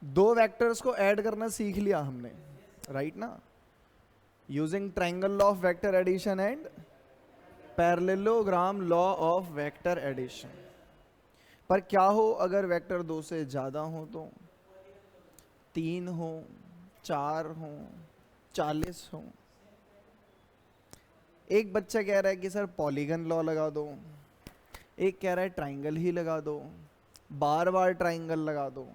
दो वेक्टर्स को ऐड करना सीख लिया हमने, राइट ना, using triangle law of vector addition and parallelogram law of vector addition. पर क्या हो अगर वेक्टर दो से ज्यादा हो, तो 3 हो, 4 हो, 40 हो। एक बच्चा कह रहा है कि सर पॉलीगन लॉ लगा दो, एक कह रहा है ट्राइंगल ही लगा दो, बार बार ट्राइंगल लगा दो।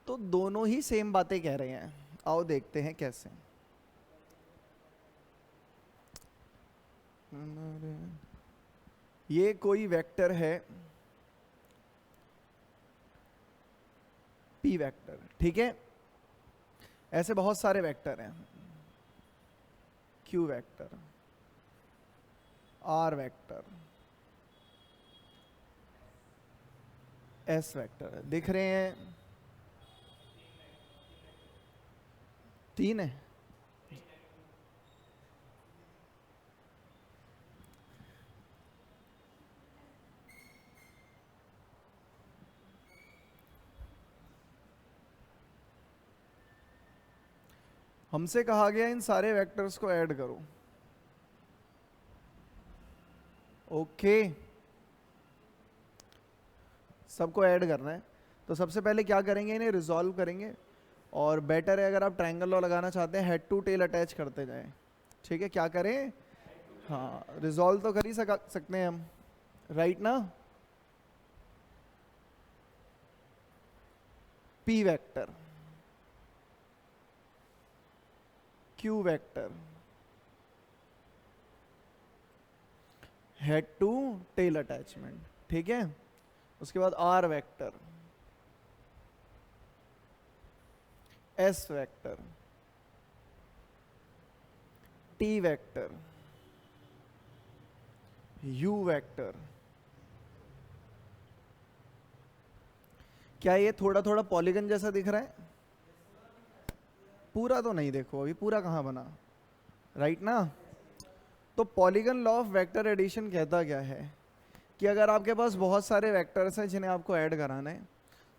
तो दोनों ही सेम बातें कह रहे हैं, आओ देखते हैं कैसे। ये कोई वेक्टर है पी वेक्टर, ठीक है। ऐसे बहुत सारे वेक्टर हैं, Q vector, R vector, S vector, दिख रहे हैं? 3 है। हमसे कहा गया इन सारे वेक्टर्स को ऐड करो, ओके। सबको ऐड करना है, तो सबसे पहले क्या करेंगे, इन्हें रिजॉल्व करेंगे। और बेटर है अगर आप ट्रायंगल लॉ लगाना चाहते हैं, हेड टू टेल अटैच करते जाएं, ठीक है। क्या करें, हाँ, रिजॉल्व तो कर ही सकते हैं हम, राइट ना। P vector, Q vector, head to tail attachment, ठीक है। उसके बाद R vector, S vector, T vector, U vector. क्या ये थोड़ा थोड़ा पॉलीगन जैसा दिख रहा है? पूरा तो नहीं, देखो अभी पूरा कहाँ बना, राइट ना। तो polygon law of vector addition कहता क्या है कि अगर आपके पास बहुत सारे वेक्टर्स हैं जिन्हें आपको ऐड कराना है,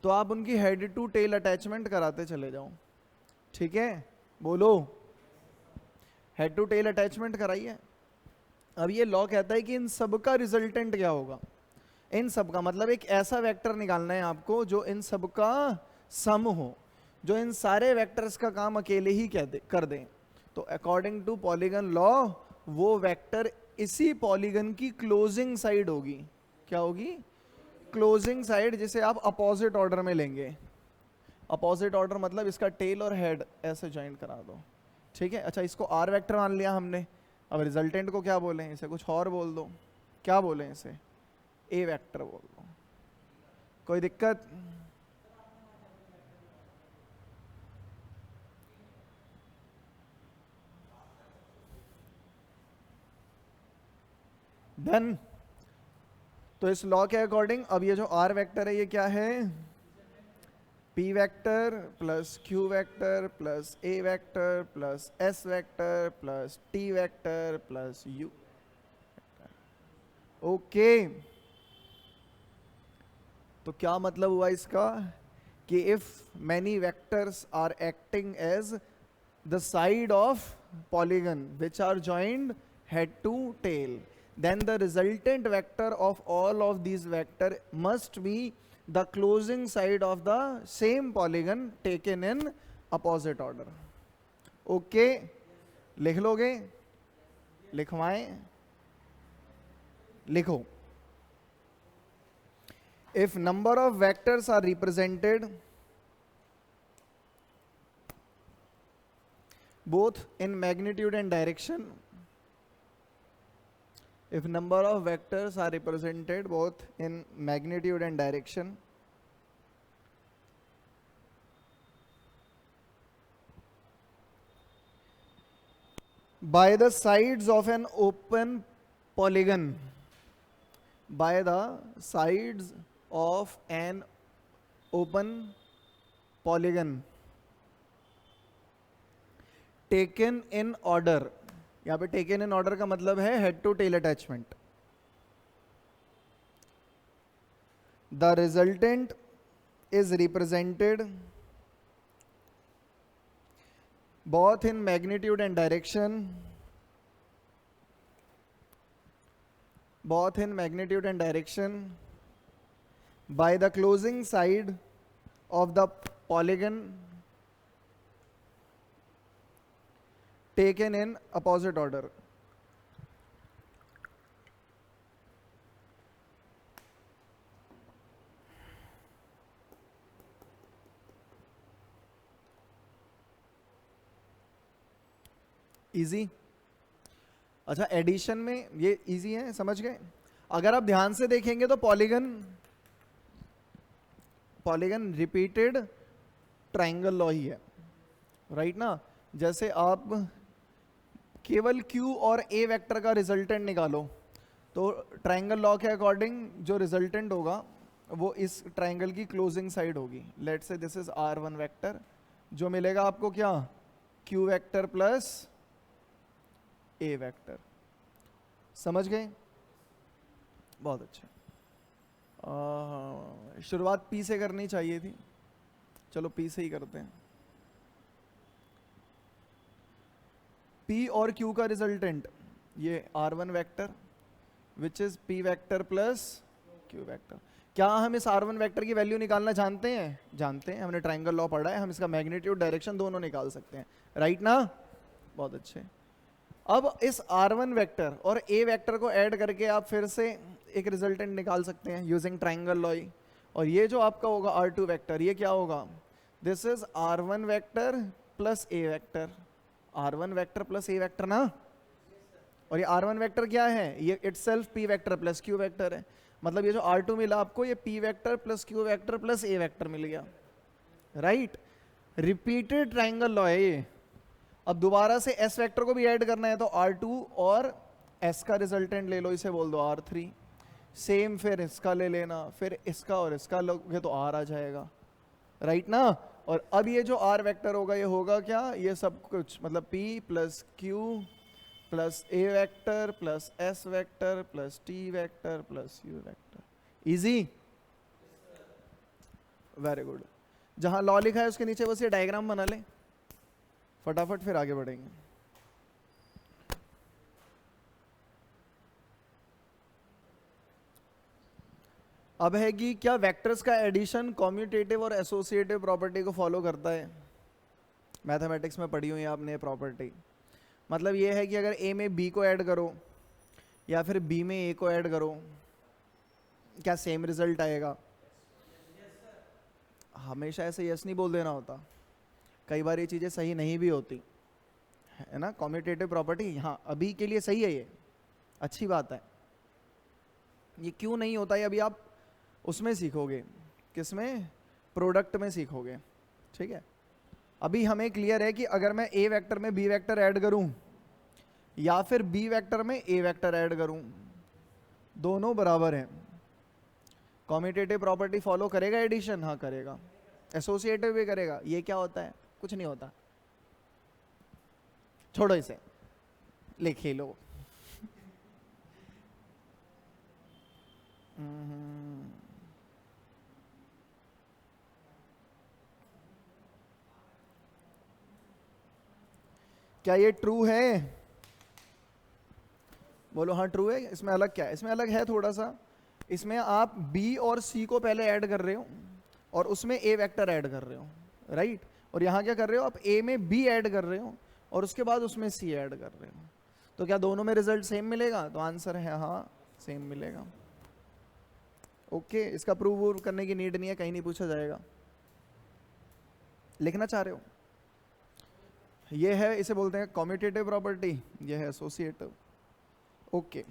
तो आप उनकी हेड टू टेल अटैचमेंट कराते चले जाओ, ठीक है। बोलो, हेड टू टेल अटैचमेंट कराइए। अब ये लॉ कहता है कि इन सब का रिजल्टेंट क्या होगा। इन सब का मतलब एक ऐसा वेक्टर निकालना है आपको जो इन सब का सम हो, जो इन सारे वेक्टर्स का काम अकेले ही कर दें। तो अकॉर्डिंग टू पॉलीगन लॉ वो वेक्टर इसी पॉलीगन की क्लोजिंग साइड होगी। क्या होगी? क्लोजिंग साइड, जिसे आप अपोजिट ऑर्डर में लेंगे। अपोजिट ऑर्डर मतलब इसका टेल और हेड ऐसे ज्वाइंट करा दो, ठीक है। अच्छा, इसको आर वेक्टर मान लिया हमने। अब रिजल्टेंट को क्या बोलें, इसे कुछ और बोल दो। क्या बोलें इसे? ए वेक्टर बोल दो। कोई दिक्कत? डन। तो इस लॉ के अकॉर्डिंग अब ये जो आर वेक्टर है ये क्या है? P vector plus Q vector plus A vector plus S vector plus T vector plus U. Okay, तो क्या मतलब हुआ इसका कि if many vectors are acting as the side of polygon which are joined head to tail, then the resultant vector of all of these vector must be the closing side of the same polygon taken in opposite order. Okay, लिख लोगे? लिखवाएं? लिखो। if number of vectors are represented both in magnitude and direction, if number of vectors are represented both in magnitude and direction, by the sides of an open polygon, by the sides of an open polygon taken in order, यहाँ पे taken in order का मतलब है head to tail attachment, the resultant is represented both in magnitude and direction, by the closing side of the polygon taken in opposite order. Easy. अच्छा, addition में ये easy है, समझ गए। अगर आप ध्यान से देखेंगे तो पॉलीगन रिपीटेड ट्राइंगल लॉ ही है, राइट ना। जैसे आप केवल Q और A वेक्टर का रिजल्टेंट निकालो तो ट्राइंगल लॉ के अकॉर्डिंग जो रिजल्टेंट होगा वो इस ट्राइंगल की क्लोजिंग साइड होगी। Let's say this is R1 vector, जो मिलेगा आपको क्या, Q vector plus A vector. समझ गए, बहुत अच्छा। शुरुआत P से करनी चाहिए थी, चलो P से ही करते हैं। P और Q का रिजल्टेंट ये R1 vector which is P vector plus Q vector. क्या हम इस R1 वेक्टर की वैल्यू निकालना जानते हैं? जानते हैं, हमने ट्राइंगल लॉ पढ़ा है, हम इसका मैग्नीट्यूड डायरेक्शन दोनों निकाल सकते हैं, राइट ना। बहुत अच्छे। अब इस R1 वेक्टर और A वेक्टर को ऐड करके आप फिर से एक रिजल्टेंट निकाल सकते हैं यूजिंग ट्राइंगल लॉ। और ये जो आपका होगा R2 वेक्टर, ये क्या होगा, this is R1 vector plus A vector, R1 vector plus A vector ना। और ये R1 वेक्टर क्या है, ये itself P vector plus Q vector है। मतलब ये जो R2 मिला आपको, ये P vector plus Q vector plus A vector मिल गया, राइट। रिपीटेड ट्राइंगल लॉ है ये। अब दोबारा से S वेक्टर को भी ऐड करना है तो R2 और S का रिजल्टेंट ले लो, इसे बोल दो R3। सेम फिर इसका ले लेना, फिर इसका और इसका लोगे तो R आ जाएगा, राइट ना। और अब ये जो R वेक्टर होगा ये होगा क्या, ये सब कुछ मतलब P plus Q plus A vector plus S vector plus T vector plus U vector. Easy, very good. जहां लॉ लिखा है उसके नीचे बस ये डायग्राम बना ले फटाफट, फिर आगे बढ़ेंगे। अब है कि क्या वेक्टर्स का एडिशन कॉम्यूटेटिव और एसोसिएटिव प्रॉपर्टी को फॉलो करता है। मैथमेटिक्स में पढ़ी हुई है आपने प्रॉपर्टी। मतलब ये है कि अगर A में B को ऐड करो या फिर B में A को ऐड करो, क्या सेम रिजल्ट आएगा? हमेशा ऐसे यस नहीं बोल देना होता, कई बार ये चीज़ें सही नहीं भी होती है ना। कॉम्यूटेटिव प्रॉपर्टी हाँ अभी के लिए सही है, ये अच्छी बात है। ये क्यों नहीं होता है अभी आप उसमें सीखोगे, किसमें, प्रोडक्ट में सीखोगे, ठीक है। अभी हमें क्लियर है कि अगर मैं A वेक्टर में B वेक्टर ऐड करूं या फिर B वेक्टर में A वेक्टर ऐड करूं, दोनों बराबर हैं। कॉम्यूटेटिव प्रॉपर्टी फॉलो करेगा एडिशन? हाँ करेगा। एसोसिएटिव भी करेगा। ये क्या होता है? कुछ नहीं होता, छोड़ो इसे, लिख ही लो। क्या ये ट्रू है? बोलो हाँ ट्रू है। इसमें अलग क्या है? इसमें अलग है थोड़ा सा। इसमें आप B और C को पहले ऐड कर रहे हो और उसमें A वेक्टर ऐड कर रहे हो, राइट। और यहाँ क्या कर रहे हो आप, A में B ऐड कर रहे हो और उसके बाद उसमें C ऐड कर रहे हो। तो क्या दोनों में रिजल्ट सेम मिलेगा? तो आंसर है हाँ सेम मिलेगा। ओके, इसका प्रूव करने की नीड नहीं है, कहीं नहीं पूछा जाएगा। लिखना चाह रहे हो? ये है, इसे बोलते हैं कॉम्यूटेटिव प्रॉपर्टी, ये है एसोसिएटिव। ओके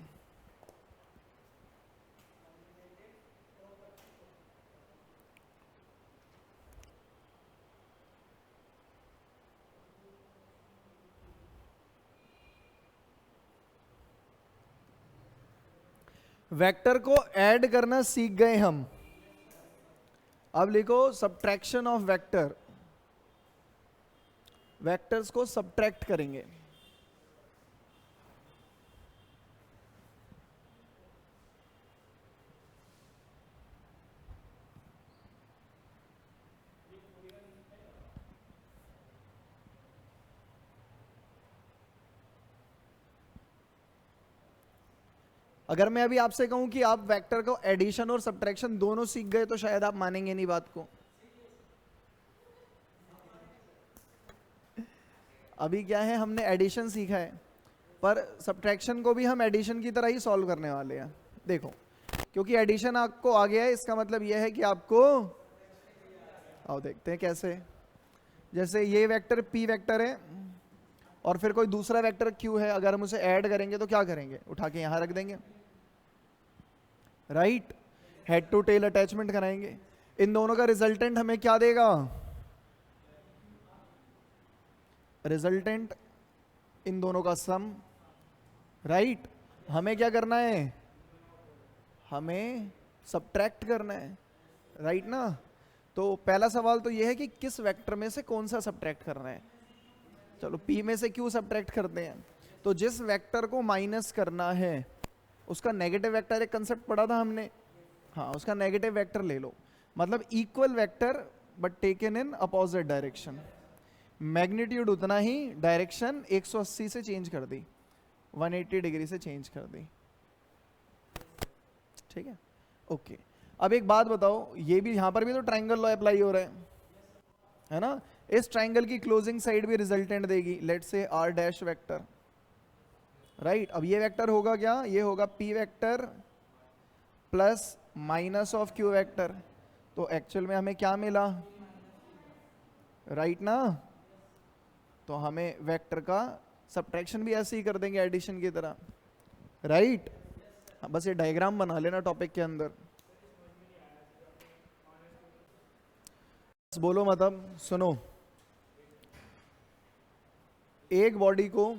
वेक्टर को ऐड करना सीख गए हम। अब लिखो सब्ट्रैक्शन ऑफ वेक्टर। वेक्टर्स को सब्ट्रैक्ट करेंगे। अगर मैं अभी आपसे कहूं कि आप वेक्टर को एडिशन और सब्ट्रैक्शन दोनों सीख गए तो शायद आप मानेंगे नहीं बात को। अभी क्या है, हमने एडिशन सीखा है, पर सब्ट्रैक्शन को भी हम एडिशन की तरह ही सॉल्व करने वाले हैं। देखो, क्योंकि एडिशन आपको आ गया है, इसका मतलब यह है कि आपको, आओ देखते हैं कैसे। जैसे ये वेक्टर p वेक्टर है और फिर कोई दूसरा वेक्टर q है, अगर हम उसे ऐड करेंगे तो क्या करेंगे, उठा के यहां रख देंगे, right. Head to tail attachment कराएंगे, इन दोनों का रिजल्टेंट हमें क्या देगा, रिजल्टेंट इन दोनों का सम, राइट। हमें क्या करना है, हमें सब्ट्रैक्ट करना है, राइट ना। तो पहला सवाल तो यह है कि किस वेक्टर में से कौन सा सब्ट्रैक्ट करना है। चलो p में से q सब्ट्रैक्ट करते हैं। तो जिस वेक्टर को माइनस करना है उसका नेगेटिव वेक्टर, एक कंसेप्ट पढ़ा था हमने, हाँ, उसका नेगेटिव वेक्टर ले लो, मतलब equal vector but taken in opposite direction. Magnitude उतना ही, डायरेक्शन 180 से चेंज कर दी, 180 डिग्री से चेंज कर दी, ठीक है, ओके। अब एक बात बताओ, ये भी यहां पर भी तो ट्राइंगल लॉ अप्लाई हो रहा है ना। इस ट्राइंगल की क्लोजिंग साइड भी रिजल्टेंट देगी, let's say r dash vector, right. अब ये वेक्टर होगा क्या, ये होगा p vector plus minus of q vector. तो एक्चुअल में हमें क्या मिला, राइट ना। तो हमें वेक्टर का सब्ट्रैक्शन भी ऐसे ही कर देंगे एडिशन की तरह, राइट। बस ये डायग्राम बना लेना टॉपिक के अंदर, बोलो मतलब सुनो। एक बॉडी को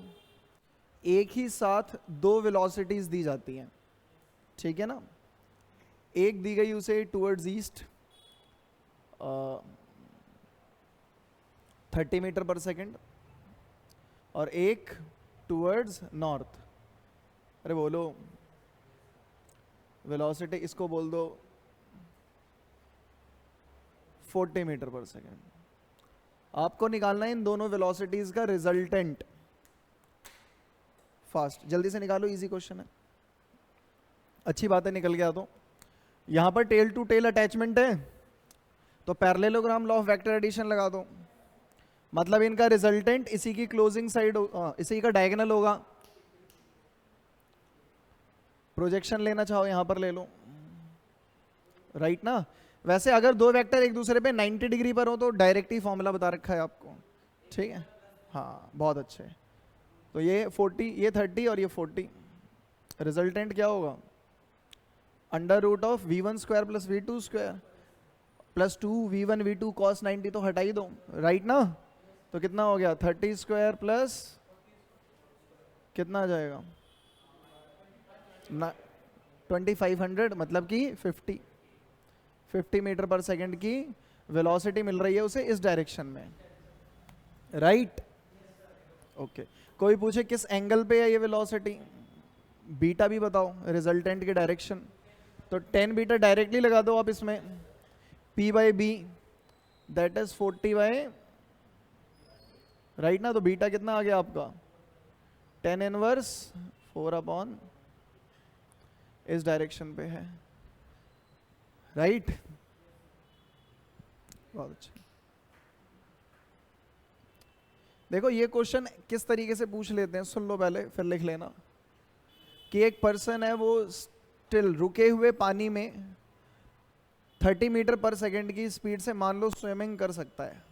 एक ही साथ दो वेलोसिटीज दी जाती हैं, ठीक है ना। एक दी गई उसे टुवर्ड्स ईस्ट 30 मीटर पर सेकेंड और एक टुवर्ड्स नॉर्थ, अरे बोलो वेलोसिटी, इसको बोल दो 40 मीटर पर सेकेंड। आपको निकालना है इन दोनों वेलोसिटीज का रिजल्टेंट, फास्ट, जल्दी से निकालो, इजी क्वेश्चन है। अच्छी बात है, निकल गया। तो यहां पर टेल टू टेल अटैचमेंट है, तो parallelogram law of vector addition लगा दो, मतलब इनका रिजल्टेंट इसी की क्लोजिंग साइड, इसी का डायगोनल होगा। प्रोजेक्शन लेना चाहो यहां पर ले लो, राइट ना। वैसे अगर दो वेक्टर एक दूसरे पे 90 डिग्री पर हो तो डायरेक्ट ही फॉर्मूला बता रखा है आपको, ठीक है, हाँ, बहुत अच्छे। तो ये 40, ये 30 और ये 40, रिजल्टेंट क्या होगा, under root of v1 square plus v2 square plus 2 v1 v2 cos 90, तो हटा ही दो, राइट ना। तो कितना हो गया, 30 स्क्वायर प्लस कितना आ जाएगा ना, 2500, मतलब कि 50 मीटर पर सेकेंड की वेलोसिटी मिल रही है उसे इस डायरेक्शन में, राइट, ओके। कोई पूछे किस एंगल पे है ये वेलोसिटी, बीटा भी बताओ, रिजल्टेंट की डायरेक्शन, तो 10 बीटा डायरेक्टली लगा दो आप इसमें, p by B that is 40 by, right ना। तो बीटा कितना आ गया आपका, 10 इनवर्स 4 अपॉन इस डायरेक्शन पे है, राइट, बहुत अच्छा। देखो ये क्वेश्चन किस तरीके से पूछ लेते हैं, सुन लो पहले फिर लिख लेना। कि एक पर्सन है, वो स्टिल रुके हुए पानी में 30 मीटर पर सेकेंड की स्पीड से मान लो स्विमिंग कर सकता है,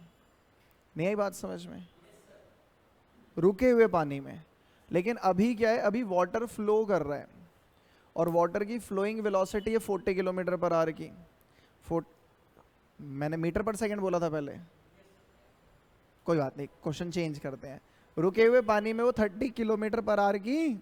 नहीं आई बात समझ में, रुके हुए पानी में। लेकिन अभी क्या है, अभी वाटर फ्लो कर रहा है और वाटर की फ्लोइंग वेलोसिटी है 40 किलोमीटर पर आवर की। मैंने मीटर पर सेकंड बोला था पहले, कोई बात नहीं, क्वेश्चन चेंज करते हैं। रुके हुए पानी में वो 30 किलोमीटर पर आवर की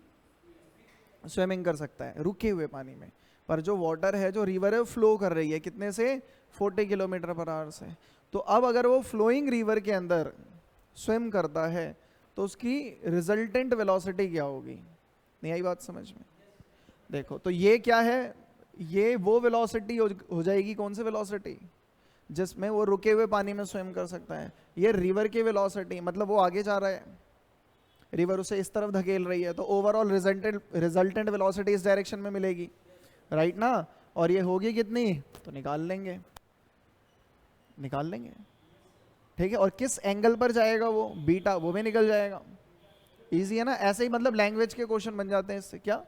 स्विमिंग कर सकता है रुके हुए पानी में, पर जो वाटर है, जो रिवर है, फ्लो कर रही है कितने से, 40 किलोमीटर पर आवर से। तो अब अगर वो फ्लोइंग रिवर के अंदर स्विम करता है तो उसकी रिजल्टेंट वेलोसिटी क्या होगी, नहीं आई बात समझ में। देखो तो ये क्या है, ये वो वेलोसिटी हो जाएगी, कौन सी वेलोसिटी, जिसमें वो रुके हुए पानी में स्विम कर सकता है। ये रिवर की वेलोसिटी, मतलब वो आगे जा रहा है, रिवर उसे इस तरफ धकेल रही है, तो ओवरऑल रिजल्टेंट वेलोसिटी इस डायरेक्शन में मिलेगी, राइट ना। और ये होगी कितनी, तो निकाल लेंगे, ठीक है। और किस एंगल पर जाएगा वो, बीटा, वो भी निकल जाएगा। इजी है ना। ऐसे ही मतलब लैंग्वेज के क्वेश्चन बन जाते हैं इससे। क्या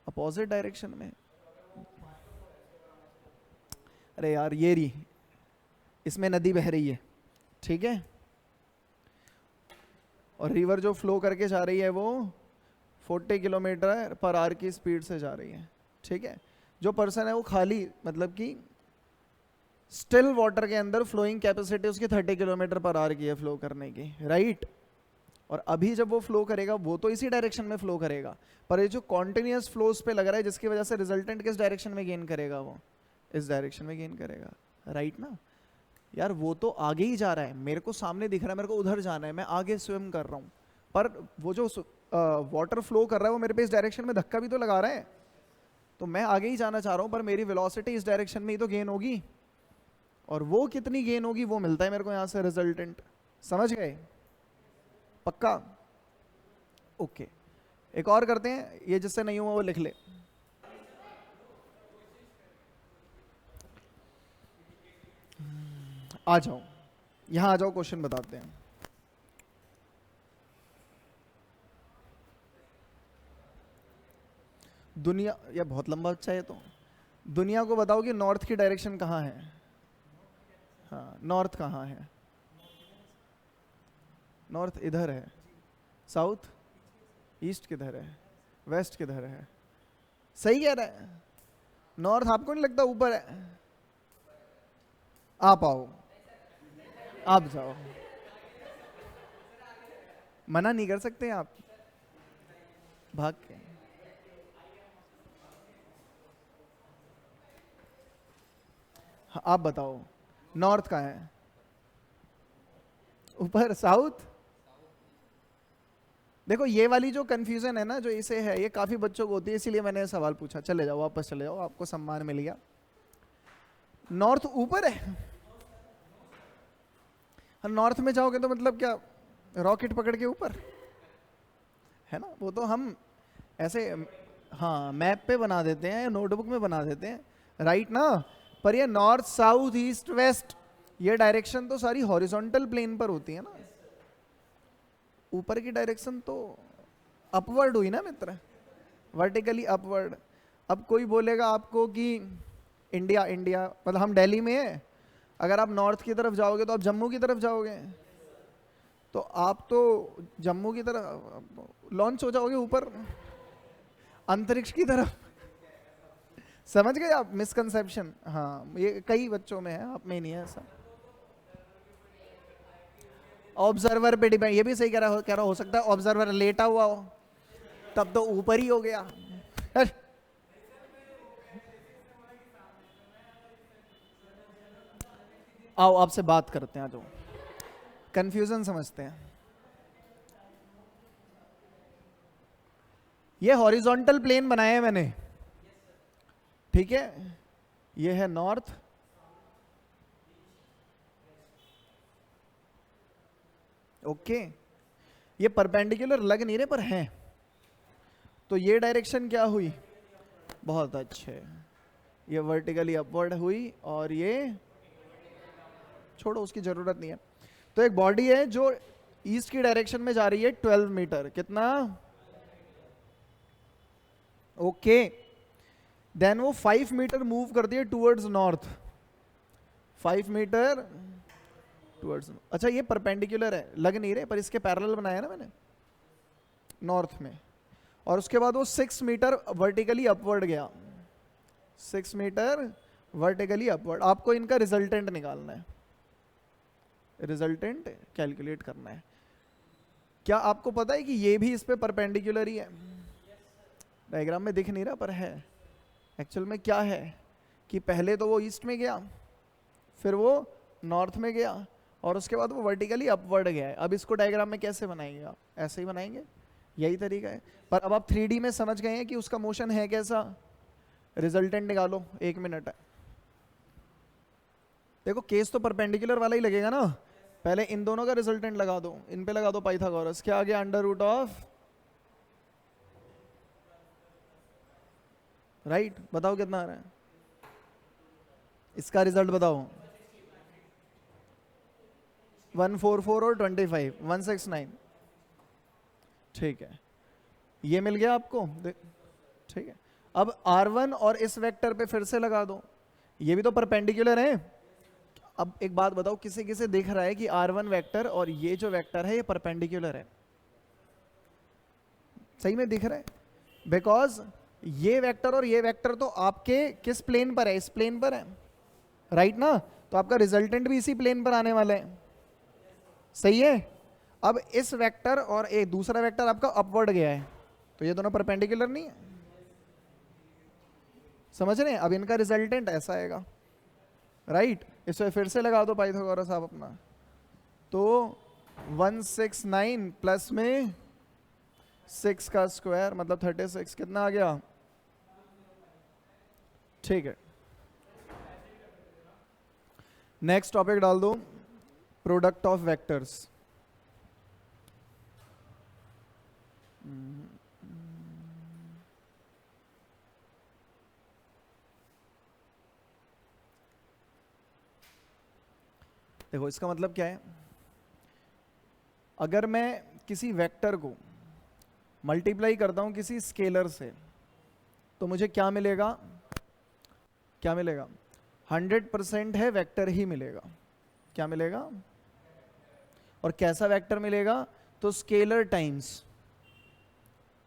अपोजिट डायरेक्शन में, अरे यार ये रही, इसमें नदी बह रही है, ठीक है, और रिवर जो फ्लो करके जा रही है वो 40 किलोमीटर पर आवर की स्पीड से जा रही है, ठीक है। जो पर्सन है वो खाली मतलब कि स्टिल वाटर के अंदर फ्लोइंग कैपेसिटी उसकी 30 किलोमीटर पर आवर की है फ्लो करने की, राइट। और अभी जब वो फ्लो करेगा वो तो इसी डायरेक्शन में फ्लो करेगा, पर ये जो कॉन्टिन्यूस फ्लो उस पे लग रहा है जिसकी वजह से रिजल्टेंट किस डायरेक्शन में गेन करेगा, वो इस डायरेक्शन में गेन करेगा, राइट ना। यार वो तो आगे ही जा रहा है, मेरे को सामने दिख रहा है, मेरे को उधर जाना है, मैं आगे स्विम कर रहा हूँ, पर वो जो वाटर फ्लो कर रहा है वो मेरे पे इस डायरेक्शन में धक्का भी तो लगा रहा है, तो मैं आगे ही जाना चाह रहा हूँ, पर मेरी वेलोसिटी इस डायरेक्शन में ही तो गेन होगी, और वो कितनी गेन होगी वो मिलता है मेरे को यहाँ से रिजल्टेंट। समझ गए, पक्का, ओके। एक और करते हैं, ये जिससे नहीं हुआ वो लिख ले। आ जाओ, यहां आ जाओ, क्वेश्चन बताते हैं। दुनिया, यह बहुत लंबा अच्छा है, तो दुनिया को बताओ कि नॉर्थ की डायरेक्शन कहाँ है। हाँ, नॉर्थ कहाँ है, नॉर्थ इधर है, साउथ ईस्ट किधर है, वेस्ट किधर है, सही कह रहा है। नॉर्थ आपको नहीं लगता ऊपर है, आप आओ, आप जाओ, मना नहीं कर सकते आप, भाग के। हाँ, आप बताओ नॉर्थ कहाँ है, ऊपर, साउथ। देखो ये वाली जो कंफ्यूजन है ना, जो इसे है, ये काफी बच्चों को होती है, इसीलिए मैंने सवाल पूछा। चले जाओ, वापस चले जाओ, आपको सम्मान मिल गया। नॉर्थ ऊपर है, नॉर्थ में जाओगे तो मतलब क्या, रॉकेट पकड़ के ऊपर है ना। वो तो हम ऐसे हाँ मैप पे बना देते हैं, नोटबुक में बना देते हैं, राइट ना। पर ये नॉर्थ साउथ ईस्ट वेस्ट, ये डायरेक्शन तो सारी हॉरिजॉन्टल प्लेन पर होती है ना, ऊपर की डायरेक्शन तो अपवर्ड हुई ना मित्र, वर्टिकली अपवर्ड। अब कोई बोलेगा आपको कि इंडिया इंडिया मतलब हम दिल्ली में है, अगर आप नॉर्थ की तरफ जाओगे तो आप जम्मू की तरफ जाओगे, तो आप तो जम्मू की तरफ लॉन्च हो जाओगे ऊपर अंतरिक्ष की तरफ। समझ गए आप मिसकंसेप्शन। हाँ, ये कई बच्चों में है, आप में नहीं है ऐसा। ऑब्जर्वर पे डिपेंड, ये भी सही कह रहा हो सकता है ऑब्जर्वर लेटा हुआ हो, तब तो ऊपर ही हो गया। आओ आपसे बात करते हैं, जो कंफ्यूजन समझते हैं। ये हॉरिजॉन्टल प्लेन बनाया है मैंने, ठीक है, ये है नॉर्थ, ओके। ये परपेंडिकुलर लग नहीं रहे पर हैं, तो ये डायरेक्शन क्या हुई, बहुत अच्छे, ये वर्टिकली अपवर्ड हुई, और ये छोड़ो, उसकी जरूरत नहीं है। तो एक बॉडी है जो ईस्ट की डायरेक्शन में जा रही है 12 मीटर, कितना, ओके। देन वो 5 मीटर मूव करती है टूवर्ड्स नॉर्थ, 5 मीटर टूवर्ड्स, अच्छा ये परपेंडिकुलर है, लग नहीं रहे, पर इसके पैरेलल बनाया ना मैंने नॉर्थ में। और उसके बाद वो 6 मीटर वर्टिकली अपवर्ड गया, 6 मीटर वर्टिकली अपवर्ड। आपको इनका रिजल्टेंट निकालना है, रिजल्टेंट कैलकुलेट करना है। क्या आपको पता है कि ये भी इस पे परपेंडिकुलर ही है, डायग्राम में दिख नहीं रहा पर है। एक्चुअल में क्या है कि पहले तो वो ईस्ट में गया, फिर वो नॉर्थ में गया, और उसके बाद वो वर्टिकली अपवर्ड गया है। अब इसको डायग्राम में कैसे बनाएंगे आप, ऐसे ही बनाएंगे, यही तरीका है। पर अब आप 3D में समझ गए हैं कि उसका मोशन है कैसा। रिजल्टेंट निकालो, 1 मिनट है। देखो केस तो परपेंडिकुलर वाला ही लगेगा ना, पहले इन दोनों का रिजल्टेंट लगा दो, इन पे लगा दो पाइथागोरस, क्या आ गया अंडर रूट ऑफ, राइट, बताओ कितना आ रहा है, इसका रिजल्ट बताओ, 144 और 25, 169, ठीक है, ये मिल गया आपको, ठीक है। अब R1 और इस वेक्टर पे फिर से लगा दो, ये भी तो परपेंडिकुलर है। अब एक बात बताओ, किसे किसे दिख रहा है कि R1 वेक्टर और ये जो वेक्टर है ये परपेंडिकुलर है? सही में दिख रहा है, बिकॉज ये वेक्टर और ये वेक्टर तो आपके किस प्लेन पर है, इस प्लेन पर है, राइट ना, तो आपका रिजल्टेंट भी इसी प्लेन पर आने वाला है, सही है। अब इस वेक्टर और एक दूसरा वेक्टर आपका अपवर्ड गया है, तो ये दोनों परपेंडिकुलर नहीं है, समझ रहे हैं। अब इनका रिजल्टेंट ऐसा आएगा, राइट, इसमें फिर से लगा दो पाइथागोरस आप अपना, तो 169 प्लस में 6 का स्क्वायर मतलब 36, कितना आ गया, ठीक है। नेक्स्ट टॉपिक डाल दो, प्रोडक्ट ऑफ वेक्टर्स। देखो इसका मतलब क्या है, अगर मैं किसी वेक्टर को मल्टीप्लाई करता हूं किसी स्केलर से, तो मुझे क्या मिलेगा, क्या मिलेगा, 100% है वेक्टर ही मिलेगा, क्या मिलेगा, और कैसा वेक्टर मिलेगा, तो स्केलर टाइम्स,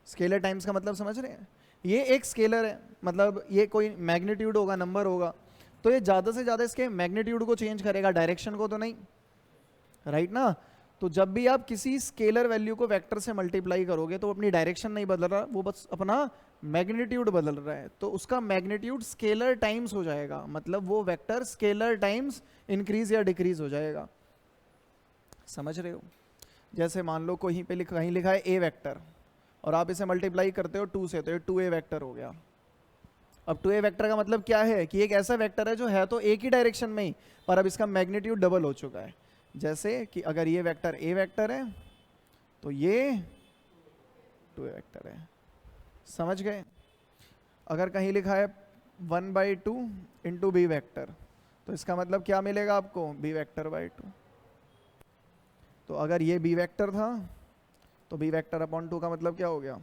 स्केलर टाइम्स का मतलब समझ रहे हैं, ये एक स्केलर है, मतलब ये कोई मैग्नीट्यूड होगा, नंबर होगा, तो ये ज़्यादा से ज़्यादा इसके मैग्नीट्यूड को चेंज करेगा, डायरेक्शन को तो नहीं, राइट ना। तो जब भी आप किसी स्केलर वैल्यू को वेक्टर से मल्टीप्लाई करोगे तो अपनी डायरेक्शन नहीं बदल रहा, वो बस अपना मैग्नीट्यूड बदल रहा है, तो उसका मैग्नीट्यूड स्केलर टाइम्स हो जाएगा, मतलब वो वेक्टर स्केलर टाइम्स इंक्रीज या डिक्रीज हो जाएगा, समझ रहे हो। जैसे मान लो कहीं पे कहीं लिखा है ए वेक्टर और आप इसे मल्टीप्लाई करते हो 2 से, तो ये 2a वेक्टर हो गया। अब 2a वेक्टर का मतलब क्या है कि एक ऐसा वेक्टर है जो है तो एक ही डायरेक्शन में ही, पर अब इसका मैग्नीट्यूड डबल हो चुका है। जैसे कि अगर ये वेक्टर a वेक्टर है तो ये 2a वेक्टर है, समझ गए। अगर कहीं लिखा है 1/2 इंटू बी वेक्टर, तो इसका मतलब क्या मिलेगा आपको, b वेक्टर बाई 2। तो अगर ये b वेक्टर था तो b वेक्टर अपॉन 2 का मतलब क्या हो गया,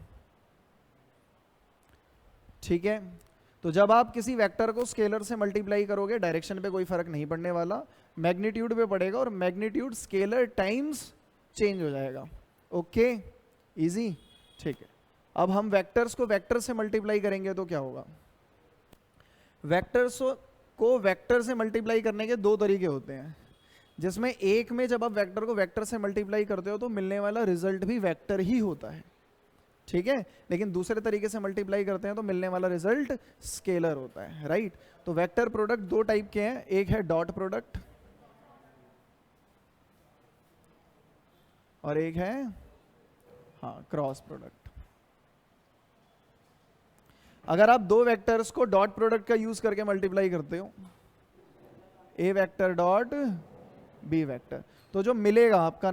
ठीक है। तो जब आप किसी वेक्टर को स्केलर से मल्टीप्लाई करोगे, डायरेक्शन पे कोई फर्क नहीं पड़ने वाला, मैग्नीट्यूड पे पड़ेगा, और मैग्नीट्यूड स्केलर टाइम्स चेंज हो जाएगा, ओके, इजी, ठीक है। अब हम वेक्टर्स को वेक्टर से मल्टीप्लाई करेंगे तो क्या होगा, वेक्टर्स को वेक्टर से मल्टीप्लाई करने के दो तरीके होते हैं, जिसमें एक में जब आप वेक्टर को वेक्टर से मल्टीप्लाई करते हो तो मिलने वाला रिजल्ट भी वेक्टर ही होता है, ठीक है, लेकिन दूसरे तरीके से मल्टीप्लाई करते हैं तो मिलने वाला रिजल्ट स्केलर होता है, राइट। तो वेक्टर प्रोडक्ट दो टाइप के हैं, एक है डॉट प्रोडक्ट और एक है क्रॉस प्रोडक्ट। अगर आप दो वेक्टर्स को डॉट प्रोडक्ट का यूज करके मल्टीप्लाई करते हो, ए वेक्टर डॉट बी वेक्टर, तो जो मिलेगा आपका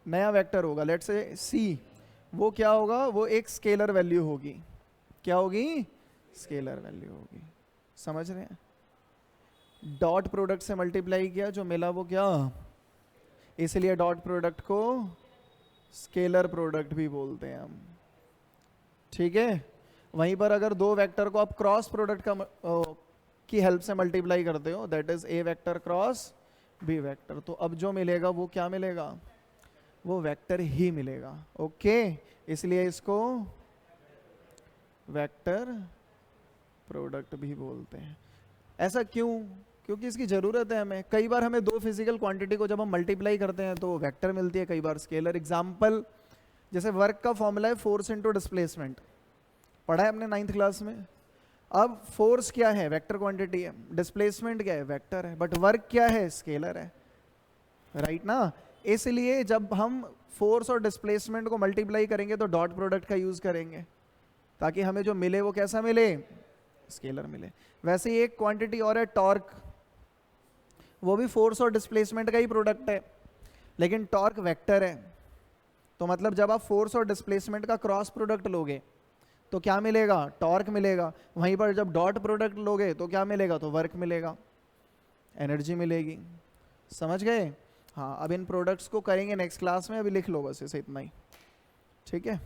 नया वेक्टर होगा, लेट्स से सी, वो क्या होगा, वो एक स्केलर वैल्यू होगी, क्या होगी, स्केलर वैल्यू होगी, समझ रहे हैं। डॉट प्रोडक्ट से मल्टीप्लाई किया, जो मिला वो क्या, इसलिए डॉट प्रोडक्ट को स्केलर प्रोडक्ट भी बोलते हैं हम, ठीक है। वहीं पर अगर दो वेक्टर को आप क्रॉस प्रोडक्ट की हेल्प से मल्टीप्लाई करते हो, that is a vector cross B vector, तो अब जो मिलेगा वो क्या मिलेगा, वो वेक्टर ही मिलेगा, ओके। इसलिए इसको वेक्टर प्रोडक्ट भी बोलते हैं। ऐसा क्यों, क्योंकि इसकी ज़रूरत है हमें। कई बार हमें दो फिजिकल क्वांटिटी को जब हम मल्टीप्लाई करते हैं तो वेक्टर मिलती है, कई बार स्केलर। एग्जाम्पल, जैसे वर्क का फॉर्मूला है फोर्स इंटू डिस्प्लेसमेंट, पढ़ा है अपने 9th क्लास में। अब फोर्स क्या है, वेक्टर क्वांटिटी है, डिस्प्लेसमेंट क्या है, वेक्टर है, बट वर्क क्या है, स्केलर है, राइट ना। इसलिए जब हम फोर्स और डिस्प्लेसमेंट को मल्टीप्लाई करेंगे तो डॉट प्रोडक्ट का यूज करेंगे, ताकि हमें जो मिले वो कैसा मिले, स्केलर मिले। वैसे ही एक क्वांटिटी और है टॉर्क, वो भी फोर्स और डिस्प्लेसमेंट का ही प्रोडक्ट है। लेकिन टॉर्क वेक्टर है, तो मतलब जब आप फोर्स और डिस्प्लेसमेंट का क्रॉस प्रोडक्ट लोगे तो क्या मिलेगा, टॉर्क मिलेगा। वहीं पर जब डॉट प्रोडक्ट लोगे तो क्या मिलेगा, तो वर्क मिलेगा, एनर्जी मिलेगी। समझ गए? हाँ, अब इन प्रोडक्ट्स को करेंगे नेक्स्ट क्लास में, अभी लिख लो बस इसे इतना ही, ठीक है।